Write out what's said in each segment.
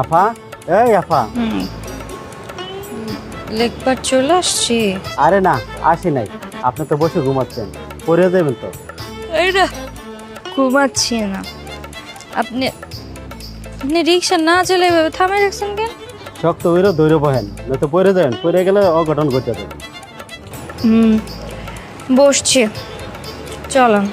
আফা, এই আফা। লেকবার চলে আসছি। আরে না, আসি নাই। আপনি তো বসে ঘুমাচ্ছেন, পড়ে যাবেন তো। এইটা ঘুমাচ্ছি না। আপনি আপনি রিক্সা না চলে এভাবে থামে রাখছেন কেন? শক্ত হইলেও দৌড়ে বহেন, নয়তো পড়ে যাবেন। পড়ে গেলে অঘটন ঘটে যাবে। বসছি, চলুন।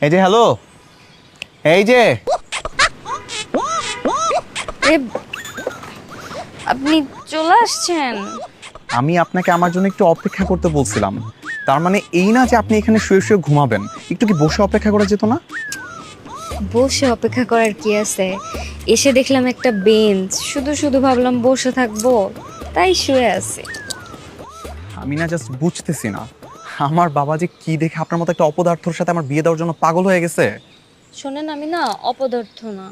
এই যে হ্যালো, এই যে আপনি চলে আসছেন? আমি আপনাকে আমার জন্য একটু অপেক্ষা করতে বলছিলাম। তার মানে এই না যে আপনি এখানে শুয়ে শুয়ে ঘুমাবেন, একটু কি বসে অপেক্ষা করা যেত না? বসে অপেক্ষা করার কি আছে? এসে দেখলাম একটা বেঞ্চ, শুধু শুধু ভাবলাম বসে থাকবো, তাই শুয়ে আছি। আমি না জাস্ট বুঝতেছি না আমার বাবা যে কি দেখে আপনার মতো একটা অপদার্থর সাথে আমার বিয়ে দেওয়ার জন্য পাগল হয়ে গেছে। শোনেন, আমি না অপদার্থ না,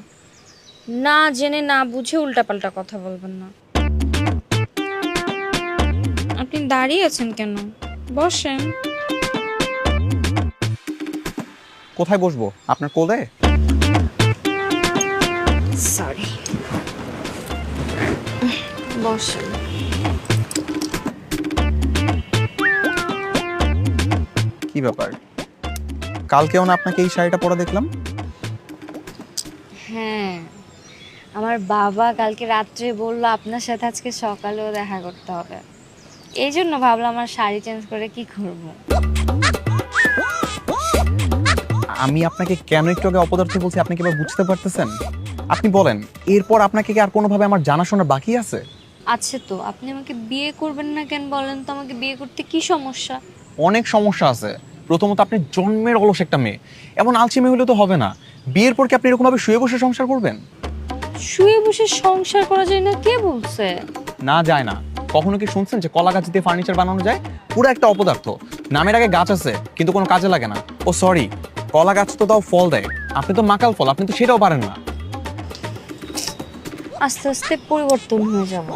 না জেনে না বুঝে উল্টাপাল্টা কথা বলবেন না। আপনি দাঁড়িয়ে আছেন কেন? বসেন। কোথায় বসবো? আপনার কোলে? সরি, বসেন। কি ব্যাপার, কালকেও না আপনাকে এই শাড়িটা পরা দেখলাম? হ্যাঁ, আমার বাবা কালকে রাত্রে বললো আপনার সাথে আজকে সকালেও দেখা করতে হবে, এই জন্য ভাবলাম আমার শাড়ি চেঞ্জ করে কি করব। আমি আপনাকে কেন একটু আগে অপদার্থ বলছি আপনি কি এবার বুঝতে পারতেছেন? আপনি বলেন, এরপর আপনাকে কি আর কোনোভাবে আমার জানাশোনা বাকি আছে? আছে তো, আপনি আমাকে বিয়ে করবেন না কেন বলেন তো? আমাকে বিয়ে করতে কি সমস্যা? অনেক সমস্যা আছে। প্রথমত, আপনি জন্মের অলস একটা মেয়ে, এমন আলসি মেয়ে হলে তো হবে না। বিয়ের পর কি আপনি এরকম ভাবে শুয়ে বসে সংসার করবেন? শুয়ে বসে সংসার করা যায় না? কে বলছে? না যায় না। কখনো কি শুনছেন যে কলা গাছ দিয়ে ফার্নিচার বানানো যায়? পুরো একটা অপদার্থ। নামের আগে গাছ আছে কিন্তু কোনো কাজে লাগে না। ও সরি, কলা গাছ তো তাও ফল দেয়, আপনি তো মাকাল ফল, আপনি তো সেটাও পারেন না। আস্তে আস্তে পরিবর্তন হয়ে যাব।